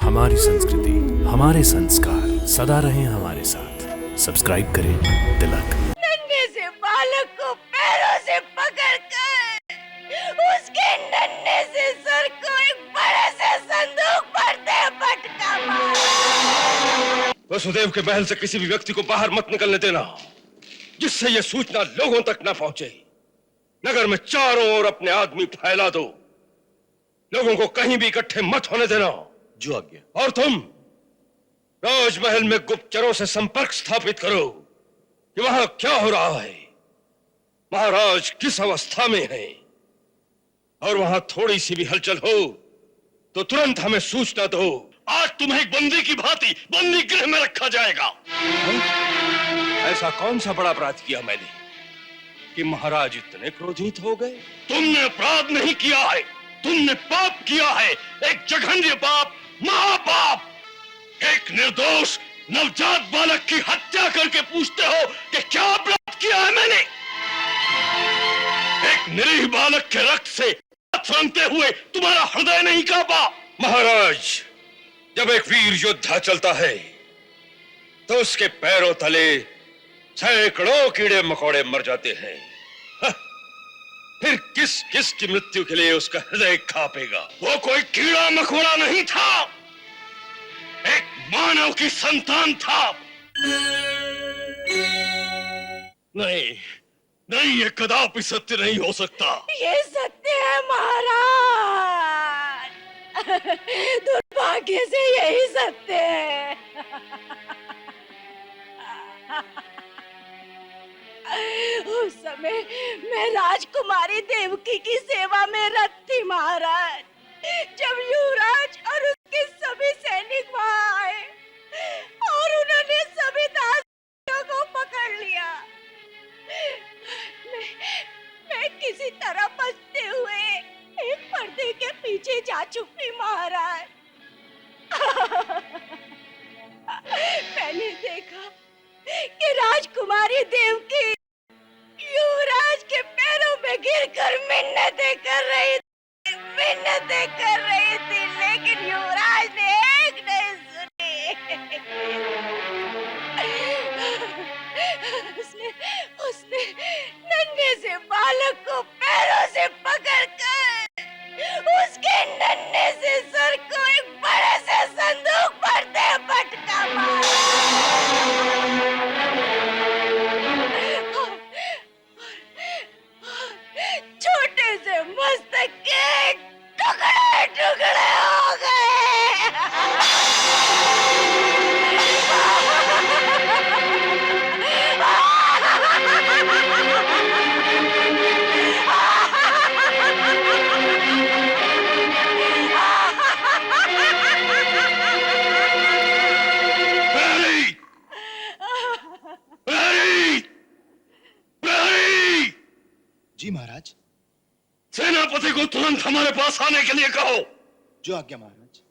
हमारी संस्कृति, हमारे संस्कार सदा रहें हमारे साथ। सब्सक्राइब करें तिलक। नन्हे से बालक को पैरों से पकड़कर उसके नन्हे से सर को एक बड़े से संदूक भरते पटका मारा। वसुदेव के महल से किसी भी व्यक्ति को बाहर मत निकलने देना, जिससे यह सूचना लोगों तक न पहुंचे। नगर में चारों ओर अपने आदमी फैला दो। लोगों को कहीं भी इकट्ठे मत होने देना। जो आज्ञा। और तुम राजमहल में गुप्तचरों से संपर्क स्थापित करो कि वहां क्या हो रहा है, महाराज किस अवस्था में हैं, और वहां थोड़ी सी भी हलचल हो तो तुरंत हमें सूचना दो। आज तुम्हें एक बंदी की भांति बंदी गृह में रखा जाएगा। ऐसा कौन सा बड़ा अपराध किया मैंने कि महाराज इतने क्रोधित हो गए? तुमने अपराध नहीं किया है, तुमने पाप किया है, एक जघन्य पाप, महापाप। एक निर्दोष नवजात बालक की हत्या करके पूछते हो कि क्या अपराध किया है मैंने? एक निरीह बालक के रक्त से हाथ रंगते हुए तुम्हारा हृदय नहीं कांपा? महाराज, जब एक वीर योद्धा चलता है तो उसके पैरों तले सैकड़ों कीड़े मकोड़े मर जाते हैं। फिर किस किस की मृत्यु के लिए उसका हृदय कांपेगा? वो कोई कीड़ा मकोड़ा नहीं था, एक मानव की संतान था। नहीं नहीं, ये कदापि सत्य नहीं हो सकता। ये सत्य है महाराज, दुर्भाग्य से यही सत्य है। उस समय मैं राजकुमारी देवकी की सेवा में रत थी महाराज, जब युवराज और उसके सभी सैनिक वहां आए और उन्होंने सभी दासियों को पकड़ लिया। मैं किसी तरह बचते हुए एक पर्दे के पीछे जा छुपी महाराज। मैंने देखा कि राजकुमारी देवकी युवराज के पैरों में गिरकर मिन्नतें कर रही थी, लेकिन युवराज ने एक नहीं सुनी। उसने नन्हे से बालक को पैरों से पकड़कर उसके नन्हे से सर को एक बड़े से संदूक भरते पटका मारा। छोटे से मस्तक के टुकड़े टुकड़े हो गए। जी महाराज। सेनापति को तुरंत हमारे पास आने के लिए कहो। जो आज्ञा महाराज।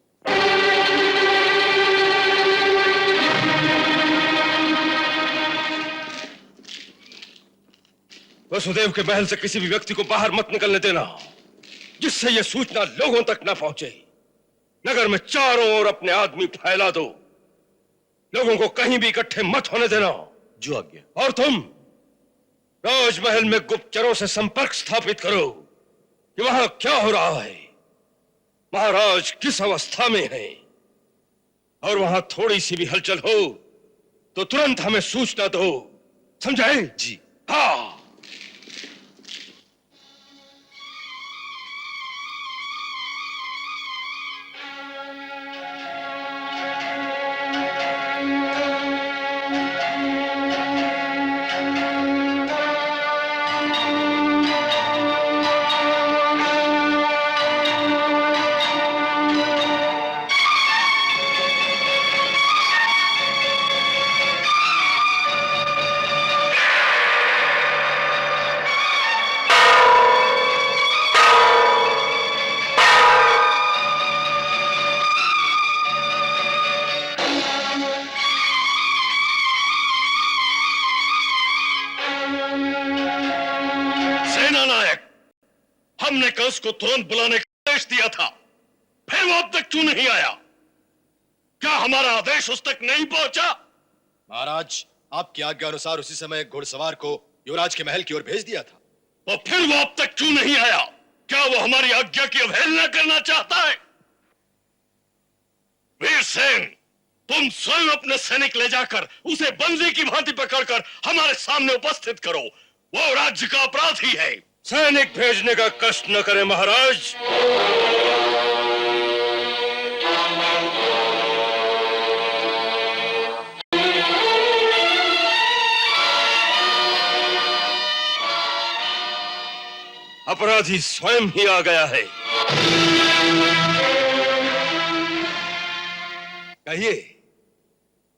वसुदेव के महल से किसी भी व्यक्ति को बाहर मत निकलने देना, जिससे यह सूचना लोगों तक न पहुंचे। नगर में चारों ओर अपने आदमी फैला दो। लोगों को कहीं भी इकट्ठे मत होने देना। जो आज्ञा। और तुम राजमहल में गुप्तचरों से संपर्क स्थापित करो कि वहां क्या हो रहा है, महाराज किस अवस्था में हैं, और वहां थोड़ी सी भी हलचल हो तो तुरंत हमें सूचना दो। समझाए? जी। हाँ। हमने कंस को तुरंत बुलाने का आदेश दिया था, फिर वो अब तक क्यों नहीं आया? हमारा आदेश उस तक नहीं पहुंचा? महाराज, आपकी आज्ञा अनुसार उसी समय एक घुड़सवार को युवराज के महल की ओर भेज दिया था। और फिर वो अब तक क्यों नहीं आया? क्या वो हमारी आज्ञा की अवहेलना करना चाहता है? वीरसेन, तुम स्वयं अपने सैनिक ले जाकर उसे बंदी की भांति पकड़कर हमारे सामने उपस्थित करो। वो राज्य का अपराधी है। सैनिक भेजने का कष्ट न करें महाराज। अपराधी स्वयं ही आ गया है। कहिए,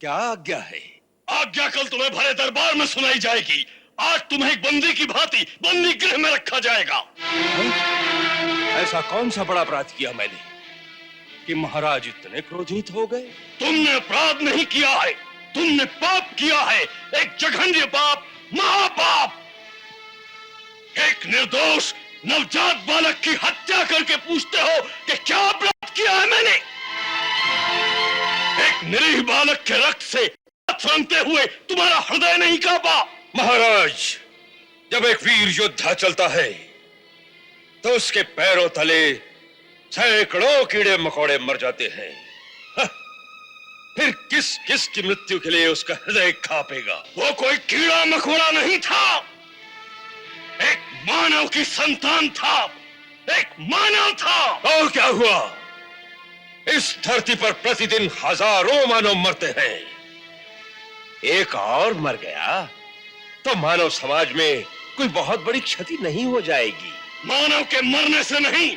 क्या आज्ञा है? आज्ञा कल तुम्हें भरे दरबार में सुनाई जाएगी। आज तुम्हें एक बंदी की भांति बंदी गृह में रखा जाएगा। ऐसा कौन सा बड़ा अपराध किया मैंने कि महाराज इतने क्रोधित हो गए? तुमने अपराध नहीं किया है, तुमने पाप किया है, एक जघन्य पाप, महापाप। एक निर्दोष नवजात बालक की हत्या करके पूछते हो कि क्या अपराध किया है मैंने? एक निरीह बालक के रक्त से हाथ रंगते हुए तुम्हारा हृदय नहीं कांपा? महाराज, जब एक वीर योद्धा चलता है तो उसके पैरों तले सैकड़ों कीड़े मकोड़े मर जाते हैं। फिर किस किस की मृत्यु के लिए उसका हृदय कांपेगा? वो कोई कीड़ा मकोड़ा नहीं था, एक मानव की संतान था, एक मानव था। और क्या हुआ? इस धरती पर प्रतिदिन हजारों मानव मरते हैं। एक और मर गया तो मानव समाज में कोई बहुत बड़ी क्षति नहीं हो जाएगी। मानव के मरने से नहीं,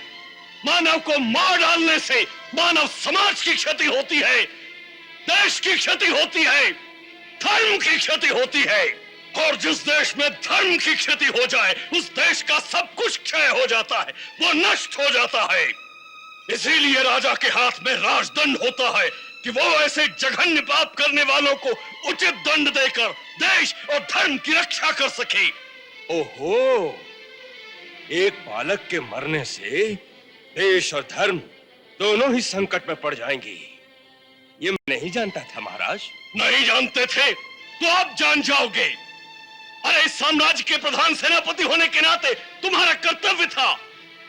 मानव को मार डालने से मानव समाज की क्षति होती है, देश की क्षति होती है, धर्म की क्षति होती है। और जिस देश में धर्म की क्षति हो जाए उस देश का सब कुछ क्षय हो जाता है, वो नष्ट हो जाता है। इसीलिए राजा के हाथ में राजदंड होता है कि वो ऐसे जघन्य पाप करने वालों को उचित दंड देकर देश और धर्म की रक्षा कर सके। ओहो, एक बालक के मरने से देश और धर्म दोनों ही संकट में पड़ जाएंगे। ये मैं नहीं जानता था महाराज। नहीं जानते थे तो आप जान जाओगे। अरे इस साम्राज्य के प्रधान सेनापति होने के नाते तुम्हारा कर्तव्य था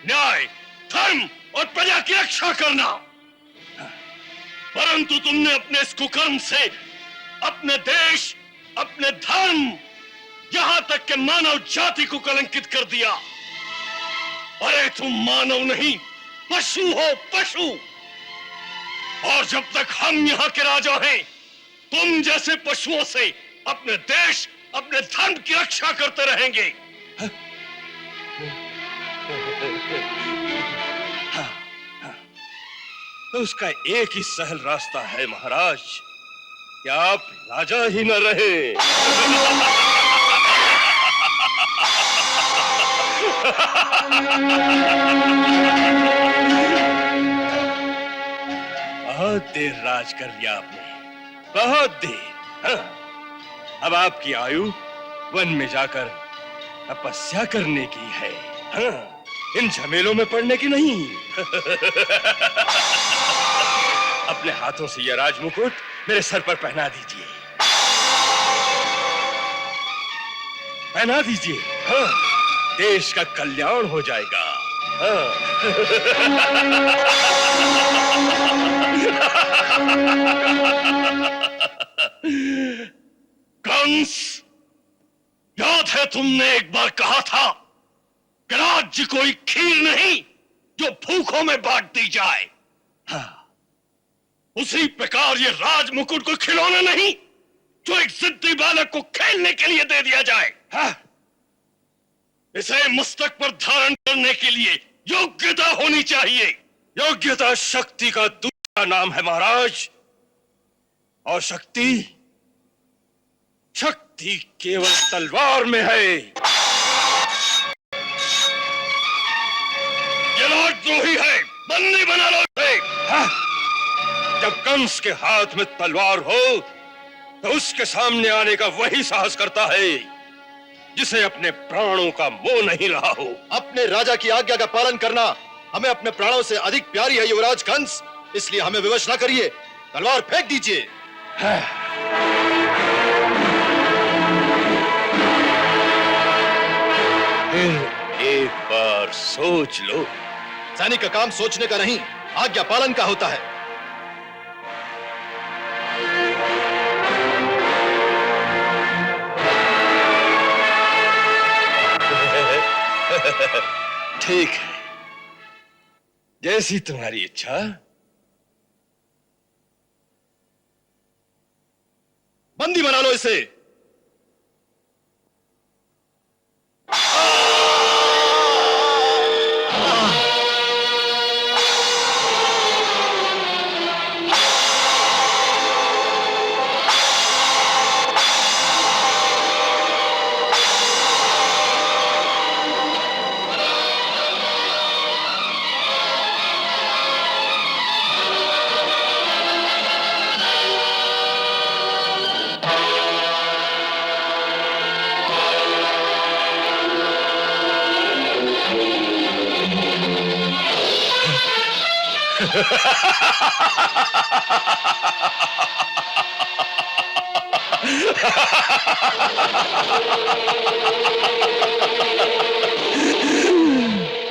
न्याय, धर्म और प्रजा की रक्षा करना। परंतु तुमने अपने इस कुकर्म से अपने देश, अपने धर्म, यहां तक कि मानव जाति को कलंकित कर दिया। अरे तुम मानव नहीं, पशु हो, पशु। और जब तक हम यहाँ के राजा हैं, तुम जैसे पशुओं से अपने देश, अपने धर्म की रक्षा करते रहेंगे। तो उसका एक ही सहल रास्ता है महाराज कि आप राजा ही न रहे। बहुत देर राज कर लिया आपने, बहुत देर। हाँ, अब आपकी आयु वन में जाकर तपस्या करने की है। हाँ, इन झमेलों में पड़ने की नहीं। अपने हाथों से यह राजमुकुट मेरे सर पर पहना दीजिए, पहना दीजिए। हाँ, देश का कल्याण हो जाएगा। हाँ। कंस, याद है तुमने एक बार कहा था कि राज्य कोई खीर नहीं जो भूखों में बांट दी जाए। हाँ, उसी प्रकार ये राज मुकुट को खिलौना नहीं जो एक जिद्दी बालक को खेलने के लिए दे दिया जाए। हाँ। इसे मस्तक पर धारण करने के लिए योग्यता होनी चाहिए। योग्यता शक्ति का दूसरा नाम है महाराज। और शक्ति, शक्ति केवल तलवार में है। ये राजद्रोही है, बंदी बना लो इसे। हाँ? जब कंस के हाथ में तलवार हो तो उसके सामने आने का वही साहस करता है जिसे अपने प्राणों का मोह नहीं रहा हो। अपने राजा की आज्ञा का पालन करना हमें अपने प्राणों से अधिक प्यारी है युवराज कंस, इसलिए हमें विवश न करिए तलवार फेंक दीजिए। फिर एक बार सोच लो। सैनिक का काम सोचने का नहीं, आज्ञा पालन का होता है। ठीक है, जैसी तुम्हारी इच्छा। बंदी बना लो इसे।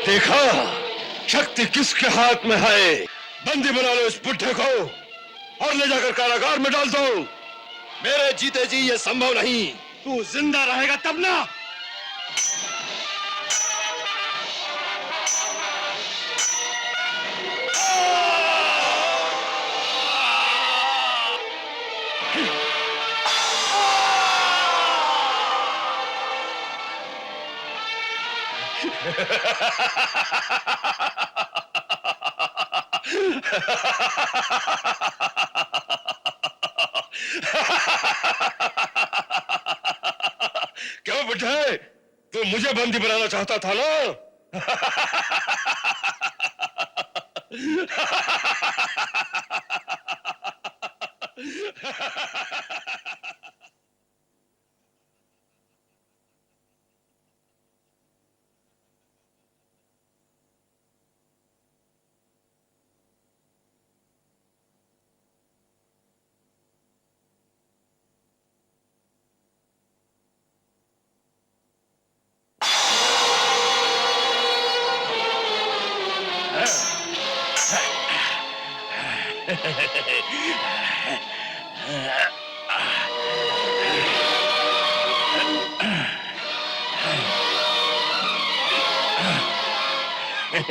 देखा, शक्ति किसके हाथ में है। बंदी बना लो इस बुड्ढे को और ले जाकर कारागार में डाल दो। मेरे जीते जी ये संभव नहीं। तू जिंदा रहेगा तब ना। क्यों बुड्ढे, तू मुझे बंदी बनाना चाहता था ना?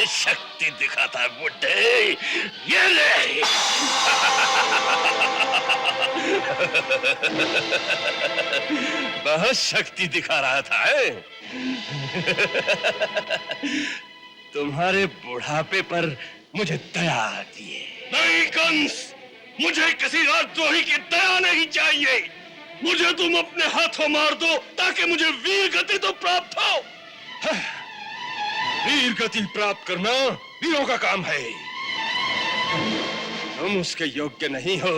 शक्ति दिखाता है बुड्ढे, ये ले। बहुत शक्ति दिखा रहा था है? तुम्हारे बुढ़ापे पर मुझे दया आती है। नहीं कंस, मुझे किसी राजद्रोही की दया नहीं चाहिए। मुझे तुम अपने हाथों मार दो ताकि मुझे वीर गति तो प्राप्त हो। वीर गति प्राप्त करना वीरों का काम है। तुम उसके योग्य नहीं हो।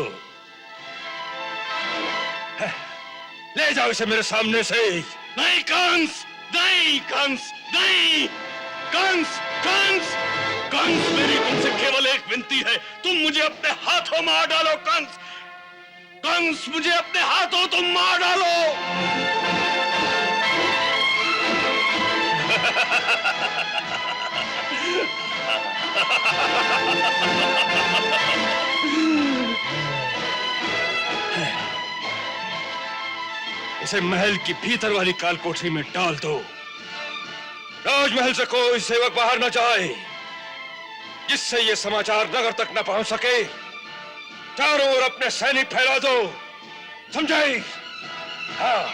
ले जाओ इसे मेरे सामने से। नहीं कंस, नहीं कंस, नहीं कंस, कंस, कंस, मेरी तुमसे केवल एक विनती है, तुम मुझे अपने हाथों मार डालो कंस। कंस, मुझे अपने हाथों तुम मार डालो। इसे महल की भीतर वाली कालकोठरी में डाल दो। राजमहल से कोई सेवक बाहर न जाए, जिससे ये समाचार नगर तक न पहुंच सके। चारों ओर अपने सैनिक फैला दो, समझाई? हाँ।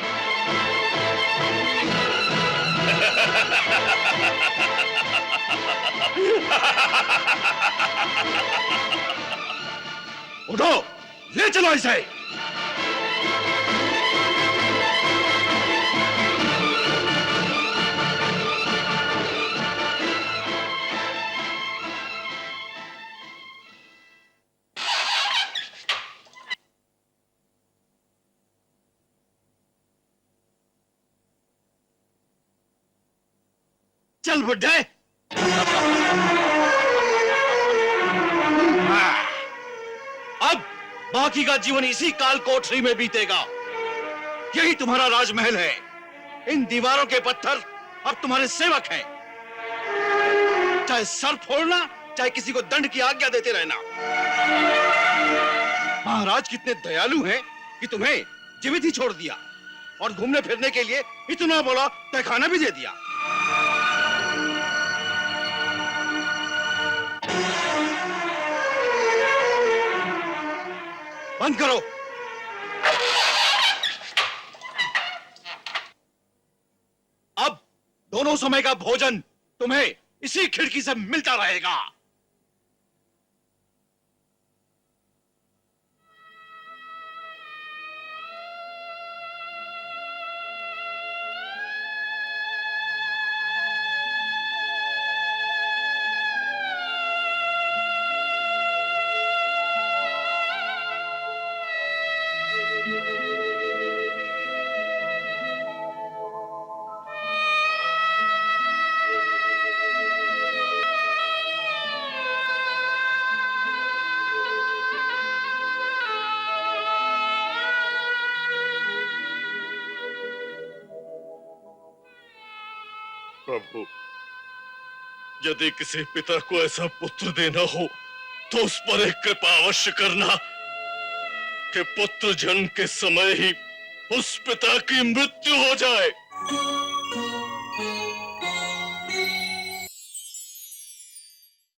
उठो, ले चलो इसे। चल बुड्ढे। अब बाकी का जीवन इसी काल कोठरी में बीतेगा। यही तुम्हारा राजमहल है। इन दीवारों के पत्थर अब तुम्हारे सेवक हैं। चाहे सर फोड़ना, चाहे किसी को दंड की आज्ञा देते रहना। महाराज कितने दयालु हैं कि तुम्हें जीवित ही छोड़ दिया और घूमने फिरने के लिए इतना बड़ा तहखाना भी दे दिया। बंद करो। अब दोनों समय का भोजन तुम्हें इसी खिड़की से मिलता रहेगा। प्रभु, यदि किसी पिता को ऐसा पुत्र देना हो तो उस पर एक कृपा अवश्य करना कि पुत्र जन्म के समय ही उस पिता की मृत्यु हो जाए।